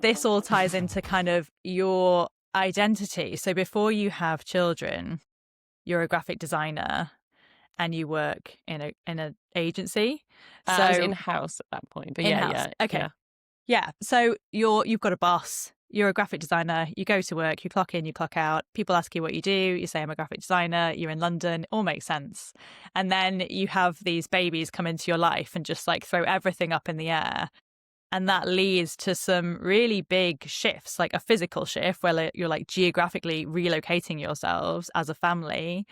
This all ties into kind of your identity. So before you have children, you're a graphic designer and you work in an agency. So I was in-house at that point, but in-house. Okay. Yeah. So you've got a boss. You're a graphic designer. You go to work. You clock in. You clock out. People ask you what you do. You say, "I'm a graphic designer." You're in London. It all makes sense. And then you have these babies come into your life and just like throw everything up in the air. And that leads to some really big shifts, like a physical shift where you're like geographically relocating yourselves as a family,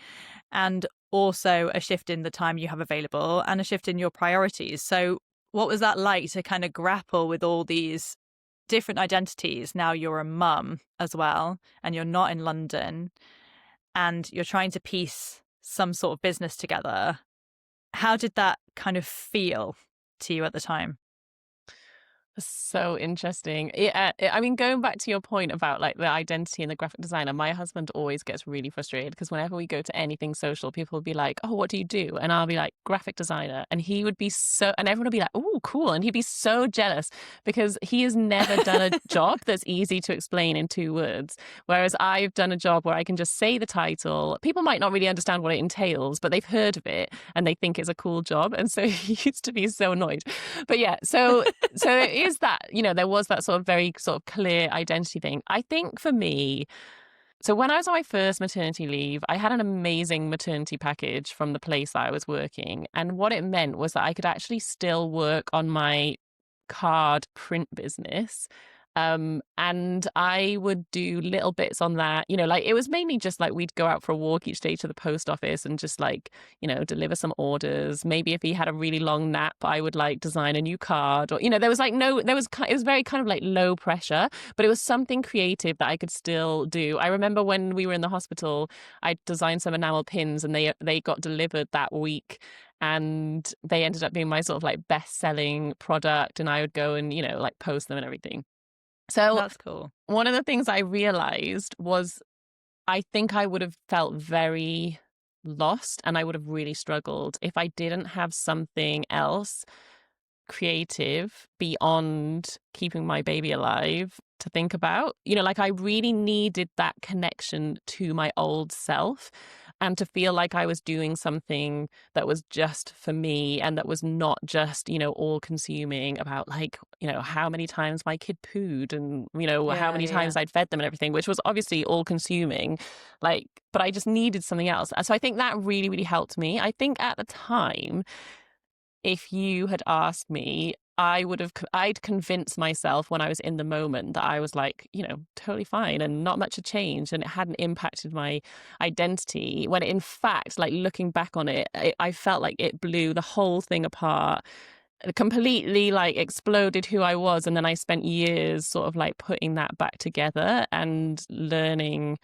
and also a shift in the time you have available and a shift in your priorities. So what was that like to kind of grapple with all these different identities? Now you're a mum as well, and you're not in London, and you're trying to piece some sort of business together. How did that kind of feel to you at the time? So interesting. Yeah, I mean, going back to your point about like the identity and the graphic designer, my husband always gets really frustrated because whenever we go to anything social, people will be like, "Oh, what do you do?" And I'll be like, "Graphic designer." And he would be so, and everyone would be like, "Oh, cool." And he'd be so jealous because he has never done a job that's easy to explain in 2 words. Whereas I've done a job where I can just say the title. People might not really understand what it entails, but they've heard of it and they think it's a cool job. And so he used to be so annoyed. But yeah, so it is that, there was that sort of very sort of clear identity thing. I think for me, so when I was on my first maternity leave, I had an amazing maternity package from the place that I was working. And what it meant was that I could actually still work on my card print business. And I would do little bits on that, like it was mainly just like we'd go out for a walk each day to the post office and just like, deliver some orders. Maybe if he had a really long nap, I would like design a new card or, there was like it was very kind of like low pressure, but it was something creative that I could still do. I remember when we were in the hospital, I designed some enamel pins and they got delivered that week. And they ended up being my sort of like best-selling product. And I would go and, like post them and everything. So That's cool. one of the things I realized was I think I would have felt very lost and I would have really struggled if I didn't have something else creative beyond keeping my baby alive to think about. Like I really needed that connection to my old self and to feel like I was doing something that was just for me and that was not just, all consuming about like, how many times my kid pooed and, how Yeah, many yeah. times I'd fed them and everything, which was obviously all consuming. Like, but I just needed something else. So I think that really, really helped me. I think at the time, if you had asked me, I'd convinced myself when I was in the moment that I was like, totally fine and not much had changed and it hadn't impacted my identity. When in fact, like looking back on it, I felt like it blew the whole thing apart. It completely like exploded who I was. And then I spent years sort of like putting that back together and learning,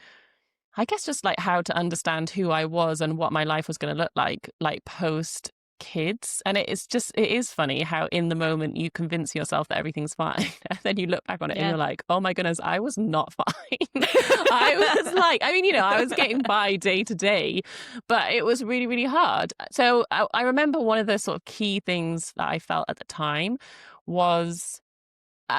I guess, just like how to understand who I was and what my life was going to look like post kids. And it is funny how in the moment you convince yourself that everything's fine. And then you look back on it and Yeah. you're like, oh my goodness, I was not fine. I was like, I mean, I was getting by day to day, but it was really, really hard. So I remember one of the sort of key things that I felt at the time was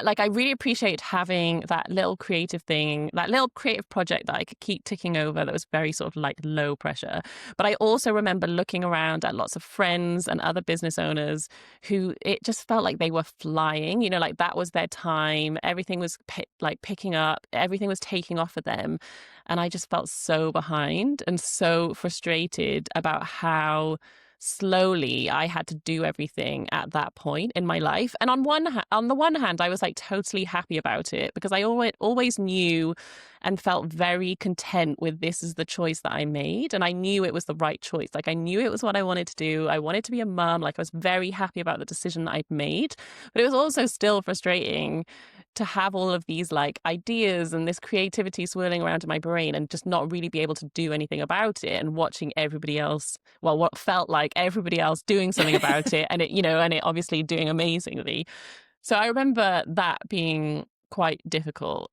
like I really appreciate having that little creative thing, that little creative project that I could keep ticking over that was very sort of like low pressure. But I also remember looking around at lots of friends and other business owners who it just felt like they were flying, like that was their time. Everything was like picking up, everything was taking off for them. And I just felt so behind and so frustrated about how slowly I had to do everything at that point in my life. And on the one hand, I was like totally happy about it because I always knew and felt very content with this is the choice that I made. And I knew it was the right choice. Like I knew it was what I wanted to do. I wanted to be a mum. Like I was very happy about the decision that I'd made. But it was also still frustrating to have all of these like ideas and this creativity swirling around in my brain and just not really be able to do anything about it and watching everybody else, well, what felt like everybody else doing something about it and it obviously doing amazingly. So I remember that being quite difficult.